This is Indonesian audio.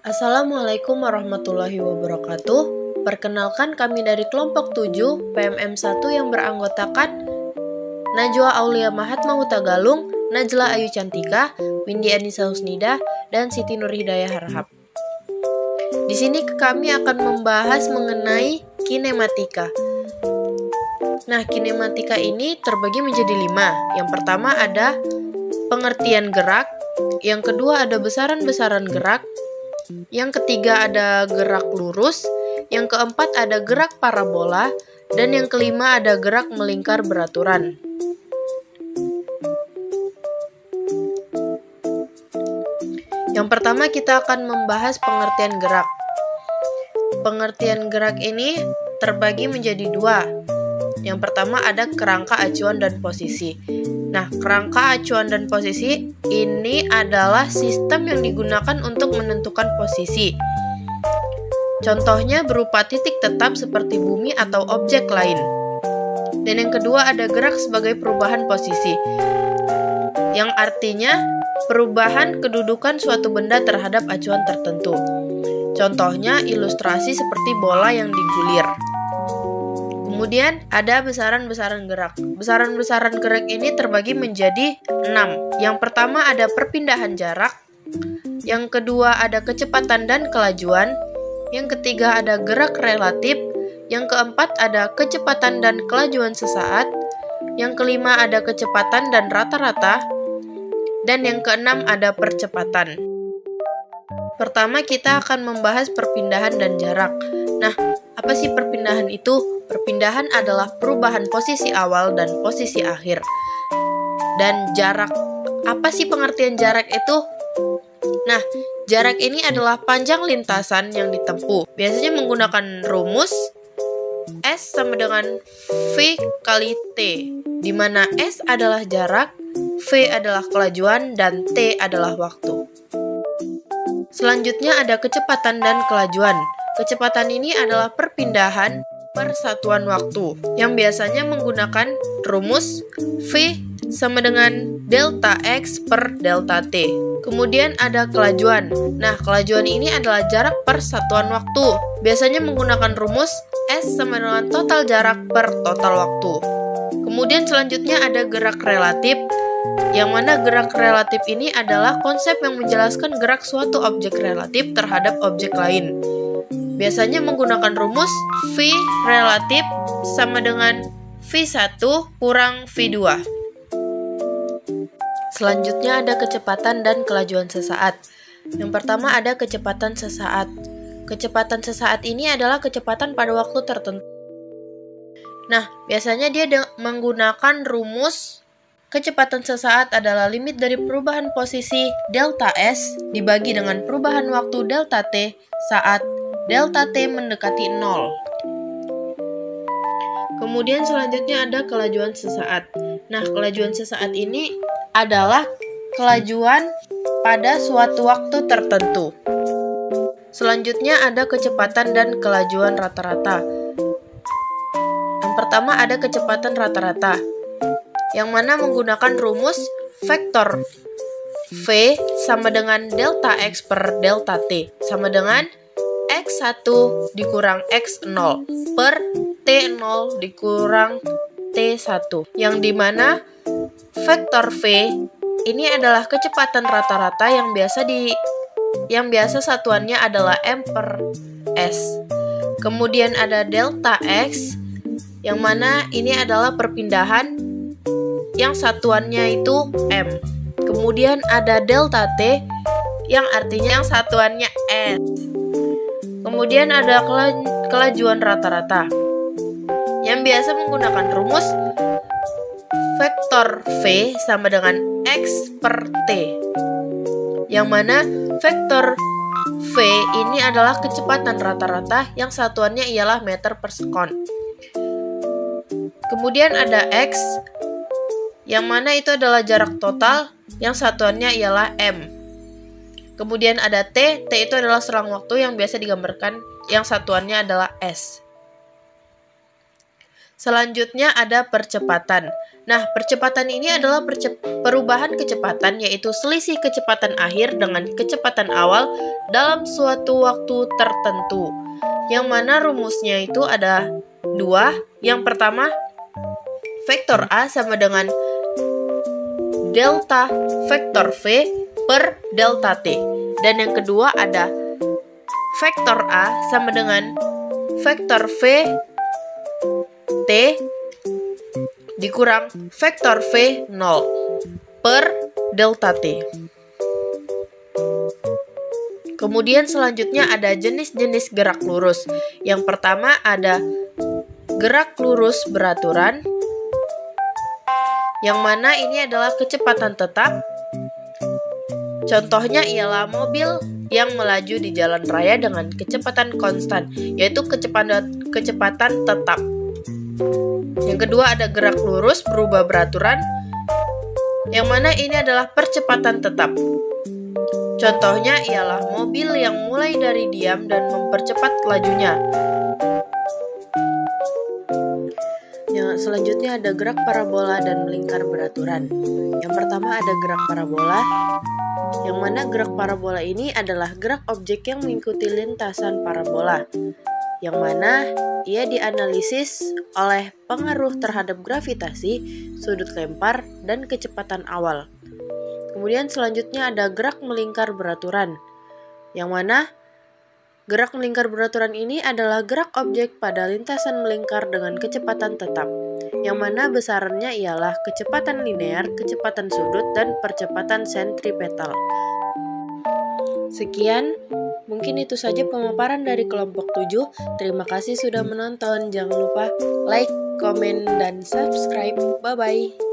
Assalamualaikum warahmatullahi wabarakatuh. Perkenalkan, kami dari kelompok 7 PMM 1 yang beranggotakan Najwa Aulia Mahatma Huta Galung, Najla Ayu Cantika, Windy Anissa Husnida, dan Siti Nurhidayah Harhab. Di sini kami akan membahas mengenai kinematika. Nah, kinematika ini terbagi menjadi 5. Yang pertama ada pengertian gerak, yang kedua ada besaran-besaran gerak, yang ketiga ada gerak lurus, yang keempat ada gerak parabola, dan yang kelima ada gerak melingkar beraturan. Yang pertama kita akan membahas pengertian gerak. Pengertian gerak ini terbagi menjadi 2. Yang pertama ada kerangka acuan dan posisi. Nah, kerangka acuan dan posisi ini adalah sistem yang digunakan untuk menentukan posisi. Contohnya berupa titik tetap seperti bumi atau objek lain. Dan yang kedua ada gerak sebagai perubahan posisi, yang artinya perubahan kedudukan suatu benda terhadap acuan tertentu. Contohnya ilustrasi seperti bola yang digulir. Kemudian ada besaran-besaran gerak. Besaran-besaran gerak ini terbagi menjadi 6. Yang pertama ada perpindahan jarak. Yang kedua ada kecepatan dan kelajuan. Yang ketiga ada gerak relatif. Yang keempat ada kecepatan dan kelajuan sesaat. Yang kelima ada kecepatan dan rata-rata. Dan yang keenam ada percepatan. Pertama kita akan membahas perpindahan dan jarak. Nah, apa sih perpindahan itu? Perpindahan adalah perubahan posisi awal dan posisi akhir. Dan jarak, apa sih pengertian jarak itu? Nah, jarak ini adalah panjang lintasan yang ditempuh. Biasanya menggunakan rumus S sama dengan V kali T, di mana S adalah jarak, V adalah kelajuan, dan T adalah waktu. Selanjutnya ada kecepatan dan kelajuan. Kecepatan ini adalah perpindahan per satuan waktu, yang biasanya menggunakan rumus V sama dengan delta X per delta T. Kemudian ada kelajuan. Nah, kelajuan ini adalah jarak per satuan waktu. Biasanya menggunakan rumus S sama dengan total jarak per total waktu. Kemudian selanjutnya ada gerak relatif, yang mana gerak relatif ini adalah konsep yang menjelaskan gerak suatu objek relatif terhadap objek lain. Biasanya menggunakan rumus V relatif sama dengan V1 kurang V2. Selanjutnya ada kecepatan dan kelajuan sesaat. Yang pertama ada kecepatan sesaat. Kecepatan sesaat ini adalah kecepatan pada waktu tertentu. Nah, biasanya dia menggunakan rumus kecepatan sesaat adalah limit dari perubahan posisi delta S dibagi dengan perubahan waktu delta T saat delta T mendekati 0. Kemudian selanjutnya ada kelajuan sesaat. Nah, kelajuan sesaat ini adalah kelajuan pada suatu waktu tertentu. Selanjutnya ada kecepatan dan kelajuan rata-rata. Yang pertama ada kecepatan rata-rata, yang mana menggunakan rumus vektor V sama dengan delta X per delta T sama dengan X1 dikurang X0 per T0 dikurang T1, yang dimana vektor V ini adalah kecepatan rata-rata yang biasa satuannya adalah M per S. Kemudian ada delta X, yang mana ini adalah perpindahan yang satuannya itu M. Kemudian ada delta T, yang artinya yang satuannya S. Kemudian ada kelajuan rata-rata, yang biasa menggunakan rumus vektor V sama dengan X per T, yang mana vektor V ini adalah kecepatan rata-rata yang satuannya ialah meter per sekon. Kemudian ada X, yang mana itu adalah jarak total yang satuannya ialah M. Kemudian ada T itu adalah selang waktu yang biasa digambarkan yang satuannya adalah S. Selanjutnya ada percepatan. Nah, percepatan ini adalah perubahan kecepatan, yaitu selisih kecepatan akhir dengan kecepatan awal dalam suatu waktu tertentu. Yang mana rumusnya itu ada dua. Yang pertama, vektor A sama dengan delta vektor V per delta T. Dan yang kedua ada vektor A sama dengan vektor V T dikurang vektor V 0 per delta T. Kemudian selanjutnya ada jenis-jenis gerak lurus. Yang pertama ada gerak lurus beraturan, yang mana ini adalah kecepatan tetap. Contohnya ialah mobil yang melaju di jalan raya dengan kecepatan konstan, yaitu kecepatan tetap. Yang kedua ada gerak lurus berubah beraturan, yang mana ini adalah percepatan tetap. Contohnya ialah mobil yang mulai dari diam dan mempercepat lajunya. Yang selanjutnya ada gerak parabola dan melingkar beraturan. Yang pertama ada gerak parabola, yang mana gerak parabola ini adalah gerak objek yang mengikuti lintasan parabola, yang mana ia dianalisis oleh pengaruh terhadap gravitasi, sudut lempar, dan kecepatan awal. Kemudian selanjutnya ada gerak melingkar beraturan, yang mana gerak melingkar beraturan ini adalah gerak objek pada lintasan melingkar dengan kecepatan tetap, yang mana besarannya ialah kecepatan linear, kecepatan sudut, dan percepatan sentripetal. Sekian, mungkin itu saja pemaparan dari kelompok 7. Terima kasih sudah menonton. Jangan lupa like, komen, dan subscribe. Bye-bye.